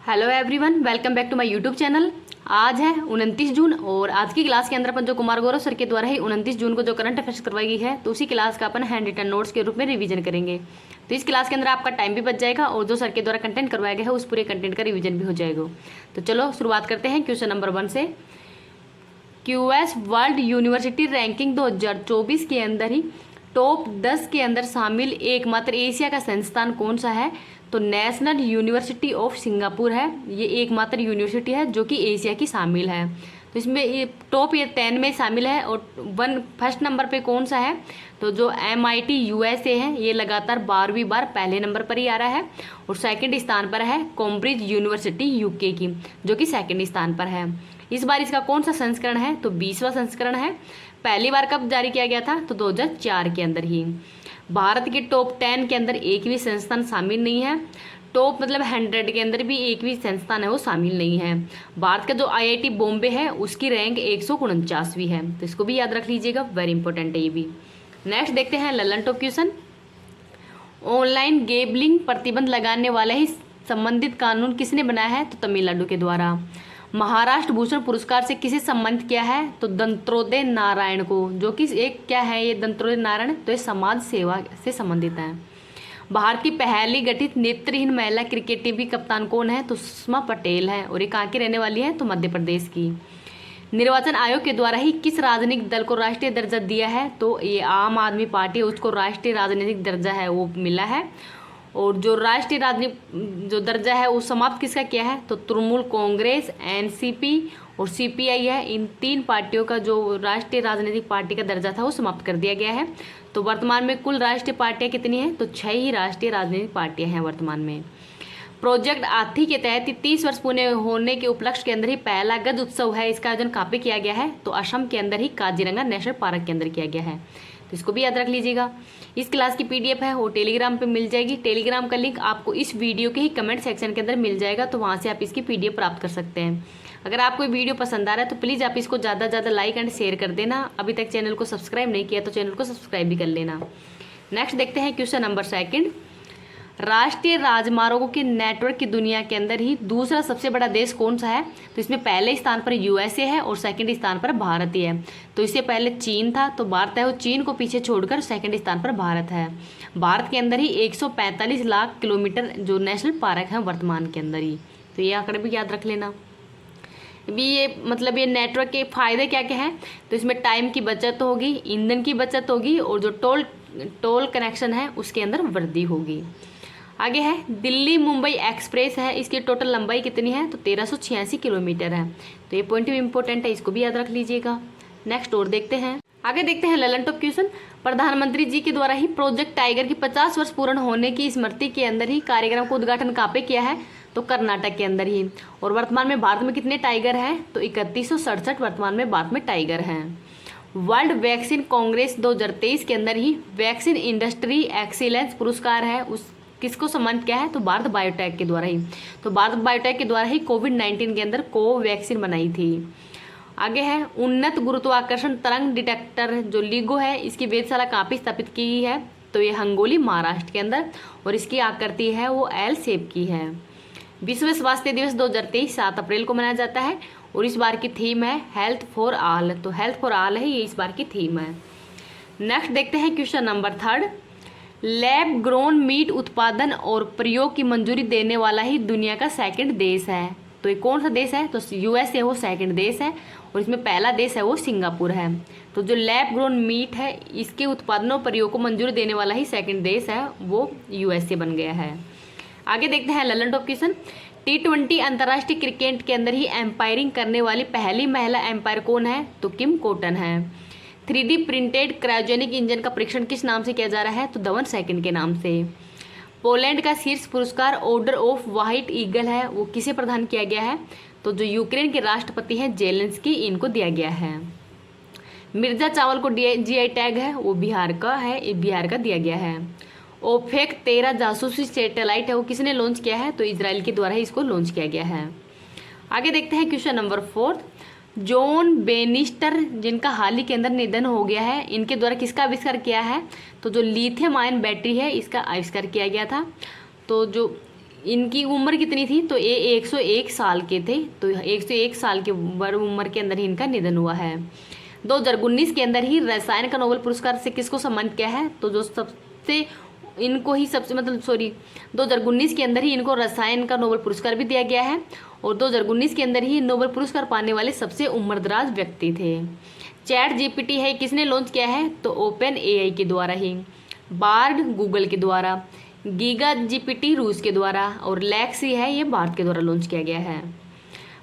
Hello everyone, welcome back to my YouTube channel. आज है 29 जून और आज की क्लास के अंदर अपन जो कुमार गौरव सर के द्वारा ही 29 जून को जो करंट अफेयर्स करवाई गई है तो उसी क्लास का अपन हैंड रिटन नोट्स के रूप में रिवीजन करेंगे। तो इस क्लास के अंदर आपका टाइम भी बच जाएगा और जो सर के द्वारा कंटेंट करवाया गया है उस पूरे कंटेंट का रिवीजन भी हो जाएगा। तो चलो शुरुआत करते हैं क्वेश्चन नंबर 1 से। क्यूएस वर्ल्ड यूनिवर्सिटी रैंकिंग 2024 के अंदर ही टॉप 10 के अंदर शामिल एकमात्र एशिया का संस्थान कौन सा है? तो नेशनल यूनिवर्सिटी ऑफ सिंगापुर है। ये एकमात्र यूनिवर्सिटी है जो कि एशिया की शामिल है। तो इसमें ये टॉप 10 में शामिल है और फर्स्ट नंबर पे कौन सा है? तो जो MIT USA है, ये लगातार 12वीं बार पहले नंबर पर ही आ रहा है। और सेकंड स्थान पर है कैम्ब्रिज यूनिवर्सिटी UK की, जो कि सेकंड स्थान पर है। इस बार इसका कौन सा संस्करण है? तो 20वां संस्करण है। पहली बार कब जारी किया गया था? तो 2004 के अंदर ही। भारत के टॉप 10 के अंदर एक भी संस्थान शामिल नहीं है। टॉप मतलब 100 के अंदर भी एक भी संस्थान है वो शामिल नहीं है। भारत का जो IIT बॉम्बे है उसकी रैंक 149वीं है। तो इसको भी याद रख लीजिएगा, वेरी इंपॉर्टेंट है ये भी। नेक्स्ट देखते हैं ललन टॉप क्वेश्चन। ऑनलाइन गेमलिंग प्रतिबंध लगाने वाला ही संबंधित कानून किसने बनाया है? तो तमिलनाडु के द्वारा। महाराष्ट्र भूषण पुरस्कार से किसे सम्मानित किया है? तो दंत्रोदय नारायण को, जो कि एक क्या है ये दंत्रोदय नारायण? तो ये समाज सेवा से संबंधित है। भारत की पहली गठित नेत्रहीन महिला क्रिकेट टीम की कप्तान कौन है? तो सुषमा पटेल है और ये कहाँ की रहने वाली है? तो मध्य प्रदेश की। निर्वाचन आयोग के द्वारा ही किस राजनीतिक दल को राष्ट्रीय दर्जा दिया है? तो ये आम आदमी पार्टी, उसको राष्ट्रीय राजनीतिक दर्जा है वो मिला है। और जो राष्ट्रीय राजनीतिक जो दर्जा है वो समाप्त किसका किया है? तो तृणमूल कांग्रेस, NCP और CPI है। इन 3 पार्टियों का जो राष्ट्रीय राजनीतिक पार्टी का दर्जा था वो समाप्त कर दिया गया है। तो वर्तमान में कुल राष्ट्रीय पार्टियां कितनी हैं? तो 6 ही राष्ट्रीय राजनीतिक पार्टियां हैं वर्तमान में। प्रोजेक्ट आथी के तहत 30 वर्ष पूरे होने के उपलक्ष्य के अंदर ही पहला गज उत्सव है, इसका आयोजन कहाँ पे किया गया है? तो असम के अंदर ही काजीरंगा नेशनल पार्क के अंदर किया गया है। तो इसको भी याद रख लीजिएगा। इस क्लास की PDF है वो टेलीग्राम पे मिल जाएगी। टेलीग्राम का लिंक आपको इस वीडियो के ही कमेंट सेक्शन के अंदर मिल जाएगा, तो वहाँ से आप इसकी PDF प्राप्त कर सकते हैं। अगर आपको ये वीडियो पसंद आ रहा है तो प्लीज़ आप इसको ज़्यादा से ज़्यादा लाइक एंड शेयर कर देना। अभी तक चैनल को सब्सक्राइब नहीं किया तो चैनल को सब्सक्राइब भी कर लेना। नेक्स्ट देखते हैं क्वेश्चन नंबर 2। राष्ट्रीय राजमार्गों के नेटवर्क की दुनिया के अंदर ही दूसरा सबसे बड़ा देश कौन सा है? तो इसमें पहले स्थान पर USA है और सेकंड स्थान पर भारत ही है। तो इससे पहले चीन था, तो भारत है वो चीन को पीछे छोड़कर सेकंड स्थान पर भारत है। भारत के अंदर ही 145 लाख किलोमीटर जो नेशनल पार्क है वर्तमान के अंदर ही। तो ये आंकड़े भी याद रख लेना। भी ये मतलब ये नेटवर्क के फ़ायदे क्या क्या हैं? तो इसमें टाइम की बचत होगी, ईंधन की बचत होगी और जो टोल कनेक्शन है उसके अंदर वृद्धि होगी। आगे है दिल्ली मुंबई एक्सप्रेस है, इसकी टोटल लंबाई कितनी है? तो 1386 किलोमीटर है। तो ये पॉइंट भी इंपॉर्टेंट है, इसको भी याद रख लीजिएगा। नेक्स्ट और देखते हैं, आगे देखते हैं ललन टॉप क्वेश्चन। प्रधानमंत्री जी के द्वारा ही प्रोजेक्ट टाइगर की 50 वर्ष पूर्ण होने की स्मृति के अंदर ही कार्यक्रम का उद्घाटन कहाँ पे किया है? तो कर्नाटक के अंदर ही। और वर्तमान में भारत में कितने टाइगर हैं? तो 3167 वर्तमान में भारत में टाइगर हैं। वर्ल्ड वैक्सीन कांग्रेस 2023 के अंदर ही वैक्सीन इंडस्ट्री एक्सीलेंस पुरस्कार है उस किसको सम्मानित किया है? तो भारत बायोटेक के द्वारा ही। तो भारत बायोटेक के द्वारा ही कोविड-19 के अंदर कोवैक्सीन बनाई थी। आगे है उन्नत गुरुत्वाकर्षण तरंग डिटेक्टर जो LIGO है, इसकी वेधशाला कहाँ पे स्थापित की है? तो ये हंगोली महाराष्ट्र के अंदर और इसकी आकृति है वो L शेप की है। विश्व स्वास्थ्य दिवस 2023 7 अप्रैल को मनाया जाता है और इस बार की थीम है हेल्थ फॉर ऑल। तो हेल्थ फॉर ऑल है ये इस बार की थीम है। नेक्स्ट देखते हैं question number 3। Lab grown meat उत्पादन और प्रयोग की मंजूरी देने वाला ही दुनिया का सेकंड देश है। तो ये कौन सा देश है? तो USA वो सेकंड देश है और इसमें पहला देश है वो सिंगापुर है। तो जो लैब ग्रोन मीट है इसके उत्पादन और प्रयोग को मंजूरी देने वाला ही सेकंड देश है वो USA बन गया है। आगे देखते हैं ललन टॉप क्वेश्चन। T20 अंतर्राष्ट्रीय क्रिकेट के अंदर ही एम्पायरिंग करने वाली पहली महिला एम्पायर कौन है? तो किम कोटन है। 3D प्रिंटेड क्रायोजेनिक इंजन का परीक्षण किस नाम से किया जा रहा है? तो धवन सेकंड के नाम से। पोलैंड का शीर्ष पुरस्कार ऑर्डर ऑफ व्हाइट ईगल है वो किसे प्रदान किया गया है? तो जो यूक्रेन के राष्ट्रपति हैं जेलेंस्की, इनको दिया गया है। मिर्जा चावल को GI टैग है वो बिहार का है, ये बिहार का दिया गया है। ओफेक 13 जासूसी सैटेलाइट है वो किसने लॉन्च किया है? तो इजराइल के द्वारा ही इसको लॉन्च किया गया है। आगे देखते हैं क्वेश्चन नंबर 4। जॉन बेनिस्टर जिनका हाल ही के अंदर निधन हो गया है, इनके द्वारा किसका आविष्कार किया है? तो जो लिथियम आयन बैटरी है इसका आविष्कार किया गया था। तो जो इनकी उम्र कितनी थी, तो ये 101 साल के थे। तो 101 साल की उम्र के अंदर ही इनका निधन हुआ है। 2019 के अंदर ही रसायन का नोबेल पुरस्कार से किसको सम्मानित किया है, तो जो सबसे इनको ही सबसे 2019 के अंदर ही इनको रसायन का नोबेल पुरस्कार भी दिया गया है, और 2019 के अंदर ही नोबेल पुरस्कार पाने वाले सबसे उम्रदराज व्यक्ति थे। चैट जीपीटी है किसने लॉन्च किया है, तो ओपन एआई के द्वारा ही, बार्ड गूगल के द्वारा, गीगा जीपीटी रूस के द्वारा, और लेक्सी है ये भारत के द्वारा लॉन्च किया गया है।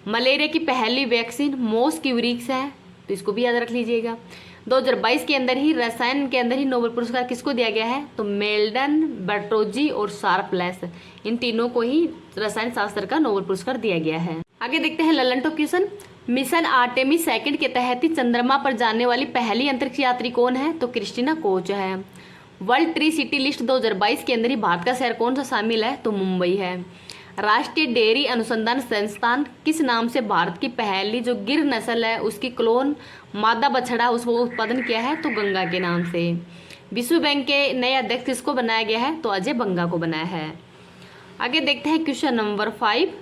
मलेरिया की पहली वैक्सीन मोस्किवरिक्स है, तो इसको भी याद रख लीजिएगा। 2022 के अंदर ही रसायन के अंदर ही नोबेल पुरस्कार किसको दिया गया है, तो मेल्डन, बर्टोजी और शार्पलेस, इन तीनों को ही रसायन शास्त्र का नोबेल पुरस्कार दिया गया है। आगे देखते हैं Lalan top question. Mission Artemis 2 के तहत ही चंद्रमा पर जाने वाली पहली अंतरिक्ष यात्री कौन है, तो क्रिस्टीना कोच है। वर्ल्ड ट्री सिटी लिस्ट 2022 के अंदर ही भारत का शहर कौन सा शामिल है, तो मुंबई है। राष्ट्रीय डेयरी अनुसंधान संस्थान किस नाम से भारत की पहली जो गिर नस्ल है उसकी क्लोन मादा बछड़ा उसको उत्पादन किया है, तो गंगा के नाम से। विश्व बैंक के नए अध्यक्ष किसको बनाया गया है, तो अजय बंगा को बनाया है। आगे देखते हैं क्वेश्चन नंबर 5।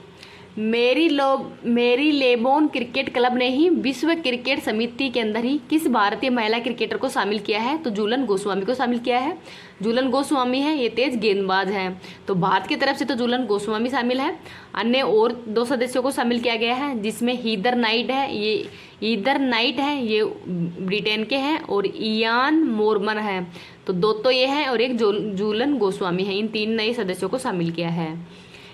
मेरी लेबोन क्रिकेट क्लब ने ही विश्व क्रिकेट समिति के अंदर ही किस भारतीय महिला क्रिकेटर को शामिल किया है, तो झूलन गोस्वामी को शामिल किया है। झूलन गोस्वामी है ये तेज गेंदबाज हैं, तो भारत की तरफ से तो झूलन गोस्वामी शामिल है। अन्य और 2 सदस्यों को शामिल किया गया है, जिसमें हीदर नाइट है ये ब्रिटेन के हैं, और इयान मोरमन है, तो 2 तो ये हैं और एक झूलन गोस्वामी है। इन 3 नए सदस्यों को शामिल किया है।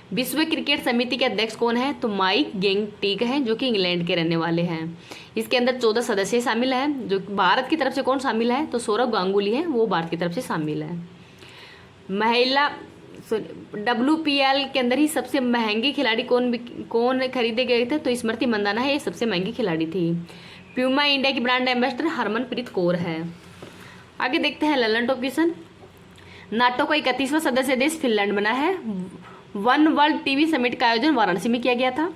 विश्व क्रिकेट समिति के अध्यक्ष कौन है, तो माइक गेंगटीक हैं, जो कि इंग्लैंड के रहने वाले हैं। इसके अंदर 14 सदस्य शामिल हैं। जो भारत की तरफ से कौन शामिल है, तो सौरव गांगुली है, वो भारत की तरफ से शामिल है। महिला WPL के अंदर ही सबसे महंगी खिलाड़ी कौन खरीदे गए थे, तो स्मृति मंदाना है, ये सबसे महंगी खिलाड़ी थी। प्यूमा इंडिया की ब्रांड एम्बेसडर हरमनप्रीत कौर है। आगे देखते हैं ललन टॉप क्वेश्चन। नाटो का 31वां सदस्य देश फिनलैंड बना है। वन वर्ल्ड टीवी समिट का आयोजन वाराणसी में किया गया था।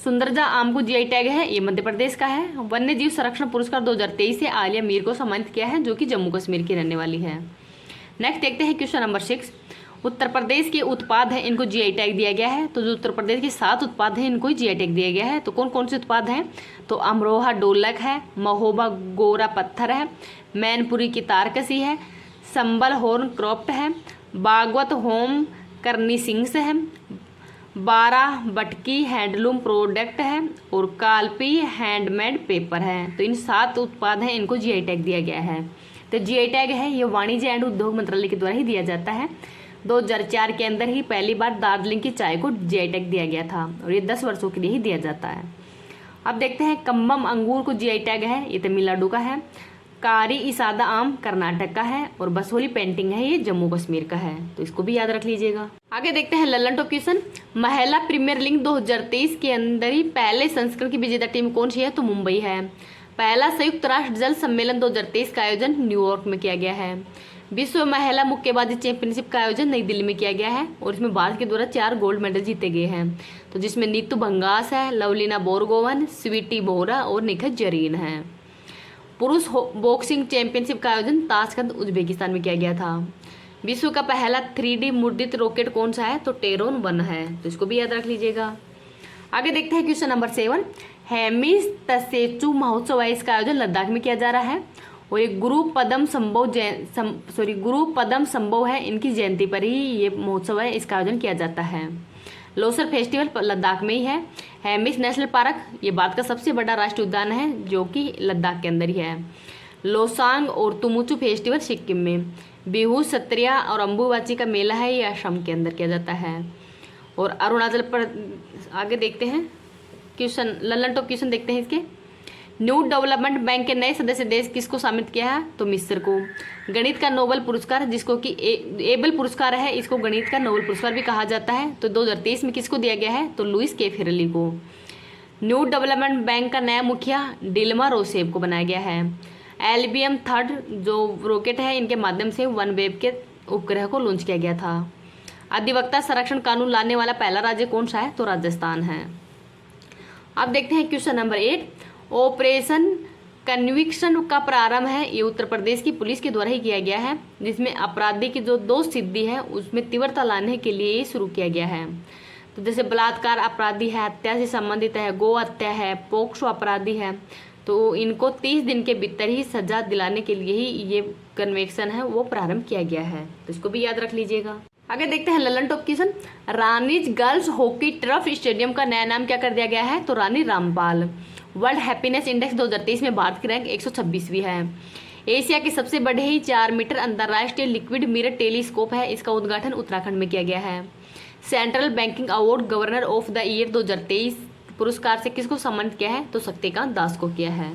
सुंदरजा आम को जीआई टैग है, ये मध्य प्रदेश का है। वन्य जीव संरक्षण पुरस्कार 2023 से आलिया मीर को सम्मानित किया है, जो कि जम्मू कश्मीर की रहने वाली है। नेक्स्ट देखते हैं क्वेश्चन नंबर 6। उत्तर प्रदेश के उत्पाद हैं इनको जीआई टैग दिया गया है। तो जो उत्तर प्रदेश के 7 उत्पाद हैं इनको जीआई टैग दिया गया है। तो कौन कौन से उत्पाद हैं, तो अमरोहा ढोलक है, महोबा गोरा पत्थर है, मैनपुरी की तारकसी है, संबल हॉर्न क्रॉफ्ट है, बागवत होम करनी सिंग्स है, 12 बटकी हैंडलूम प्रोडक्ट है, और कालपी हैंडमेड पेपर है। तो इन 7 उत्पाद हैं इनको जीआई टैग दिया गया है। तो जीआई टैग है ये वाणिज्य एवं उद्योग मंत्रालय के द्वारा ही दिया जाता है। 2004 के अंदर ही पहली बार दार्जिलिंग की चाय को जीआई टैग दिया गया था, और ये 10 वर्षों के लिए ही दिया जाता है। अब देखते हैं कम्बम अंगूर को जीआई टैग है, ये तमिलनाडु का है। कारी इसादा आम कर्नाटक का है, और बसोली पेंटिंग है ये जम्मू कश्मीर का है, तो इसको भी याद रख लीजिएगा। आगे देखते हैं ललन टॉप क्वेश्चन। महिला प्रीमियर लीग 2023 के अंदर ही पहले संस्करण की विजेता टीम कौन सी है, तो मुंबई है। पहला संयुक्त राष्ट्र जल सम्मेलन 2023 का आयोजन न्यूयॉर्क में किया गया है। विश्व महिला मुक्केबाजी चैंपियनशिप का आयोजन नई दिल्ली में किया गया है, और इसमें भारत के द्वारा 4 गोल्ड मेडल जीते गए हैं। तो जिसमें नीतू भंगास है, लवलीना बोरगोवन, स्वीटी बोरा और निखत जरीन है। पुरुष बॉक्सिंग चैंपियनशिप का आयोजन ताशकंद उज्बेकिस्तान में किया गया था। विश्व का पहला 3D मुद्रित रॉकेट कौन सा है, तो टेरोन 1 है, तो इसको भी याद रख लीजिएगा। आगे देखते हैं क्वेश्चन नंबर 7। हेमिस तसेचु महोत्सव है, इसका आयोजन लद्दाख में किया जा रहा है, और एक गुरु पदम संभव है, इनकी जयंती पर ही ये महोत्सव है, इसका आयोजन किया जाता है। लोसर फेस्टिवल लद्दाख में ही है। हेमिस नेशनल पार्क ये भारत का सबसे बड़ा राष्ट्रीय उद्यान है, जो कि लद्दाख के अंदर ही है। लोसांग और तुमुचू फेस्टिवल सिक्किम में। बिहू सत्रिया और अम्बुबाची का मेला है, ये असम के अंदर किया जाता है। और अरुणाचल पर आगे देखते हैं क्वेश्चन ललन टॉप क्वेश्चन देखते हैं इसके। न्यू डेवलपमेंट बैंक के नए सदस्य देश किसको शामिल किया है, तो मिस्र को। गणित का नोबेल पुरस्कार जिसको कि एबल पुरस्कार है, इसको गणित का नोबेल पुरस्कार भी कहा जाता है, तो 2023 में किसको दिया गया है, तो लुइस के फेरली को। न्यू डेवलपमेंट बैंक का नया मुखिया डिल्मा रोसेफ को बनाया गया है। LBM 3 जो रॉकेट है इनके माध्यम से OneWeb के उपग्रह को लॉन्च किया गया था। अधिवक्ता संरक्षण कानून लाने वाला पहला राज्य कौन सा है, तो राजस्थान है। अब देखते हैं क्वेश्चन नंबर 8। ऑपरेशन कन्विक्शन का प्रारंभ है, ये उत्तर प्रदेश की पुलिस के द्वारा ही किया गया है, जिसमें अपराधी की जो दोष सिद्धि है उसमें तीव्रता लाने के लिए ये शुरू किया गया है। तो जैसे बलात्कार अपराधी है, हत्या से संबंधित है, गौ हत्या है, पोक्सो अपराधी है, तो इनको 30 दिन के भीतर ही सजा दिलाने के लिए ही ये कन्वेक्शन है वो प्रारंभ किया गया है, तो इसको भी याद रख लीजिएगा। आगे देखते हैं Lalan top question. Rani's girls hockey turf stadium का नया नाम क्या कर दिया गया है? तो Rani Rampal. World happiness index 2023 में भारत की रैंक 126वीं है। एशिया के सबसे बड़े ही 4 मीटर अंतर्राष्ट्रीय लिक्विड मिरर टेलीस्कोप है, इसका उद्घाटन उत्तराखंड में किया गया है। Central banking award governor of the year 2023 पुरस्कार से किसको सम्मानित किया है? तो शक्तिकांत दास को किया है।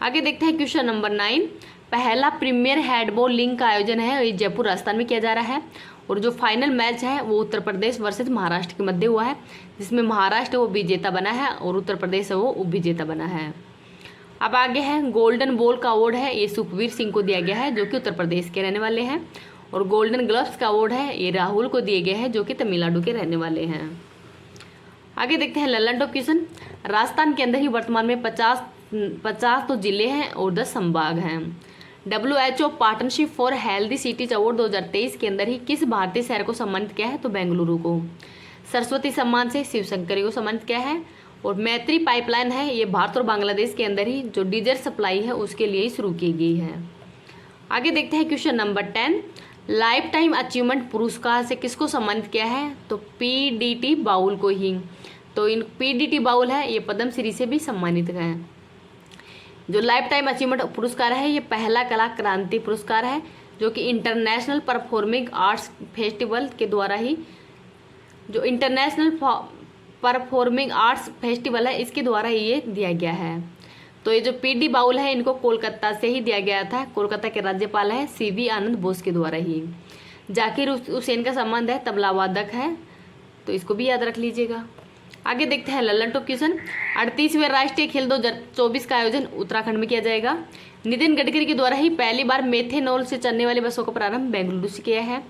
आगे देखते हैं क्वेश्चन नंबर 9। पहला प्रीमियर हैंडबॉल लीग का आयोजन है, ये जयपुर राजस्थान में किया जा रहा है, और जो फाइनल मैच है वो उत्तर प्रदेश वर्सेस महाराष्ट्र के मध्य हुआ है, जिसमें महाराष्ट्र वो विजेता बना है और उत्तर प्रदेश है वो उपविजेता बना है। अब आगे है गोल्डन बॉल का अवार्ड है, ये सुखवीर सिंह को दिया गया है जो कि उत्तर प्रदेश के रहने वाले हैं, और गोल्डन ग्लव्स का अवार्ड है ये राहुल को दिए गए हैं जो कि तमिलनाडु के रहने वाले हैं। आगे देखते हैं ललन टॉप क्वेश्चन। राजस्थान के अंदर ही वर्तमान में 50 तो जिले हैं और 10 संभाग हैं। WHO partnership for healthy cities award 2023 के अंदर ही किस भारतीय शहर को सम्मानित किया है? तो बेंगलुरु को। सरस्वती सम्मान से शिवशंकरी को सम्मानित किया है, और मैत्री पाइपलाइन है ये भारत और बांग्लादेश के अंदर ही जो डीजल सप्लाई है उसके लिए ही शुरू की गई है। आगे देखते हैं question number 10। Life time achievement पुरस्कार से किसको सम्मानित किया है? तो PDT बाउल को ही। तो इन PDT बाउल है ये पद्मश्री से भी सम्मानित है। जो लाइफ टाइम अचीवमेंट पुरस्कार है ये पहला कला क्रांति पुरस्कार है, जो कि इंटरनेशनल परफॉर्मिंग आर्ट्स फेस्टिवल के द्वारा ही, जो इंटरनेशनल परफॉर्मिंग आर्ट्स फेस्टिवल है इसके द्वारा ये दिया गया है। तो ये जो PD बाउल है इनको कोलकाता से ही दिया गया था, कोलकाता के राज्यपाल है CV आनंद बोस के द्वारा ही। जाकिर हुसैन का संबंध है तबला वादक है, तो इसको भी याद रख लीजिएगा। आगे देखते हैं ललन टॉप क्वेश्चन। 38वें राष्ट्रीय खेल 2024 का आयोजन उत्तराखंड में किया जाएगा। नितिन गडकरी के द्वारा ही पहली बार मेथेनॉल से चलने वाली बसों का प्रारंभ बेंगलुरु से किया है।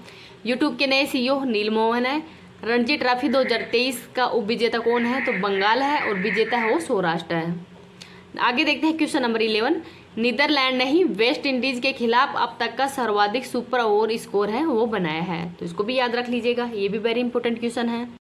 यूट्यूब के नए CEO नील मोहन है। रणजी ट्रॉफी 2023 का उपविजेता कौन है? तो बंगाल है, और विजेता है वो सौराष्ट्र है। आगे देखते हैं क्वेश्चन नंबर 11। नीदरलैंड ने ही वेस्ट इंडीज के खिलाफ अब तक का सर्वाधिक सुपर ओवर स्कोर है वो बनाया है, तो इसको भी याद रख लीजिएगा, ये भी वेरी इंपॉर्टेंट क्वेश्चन है।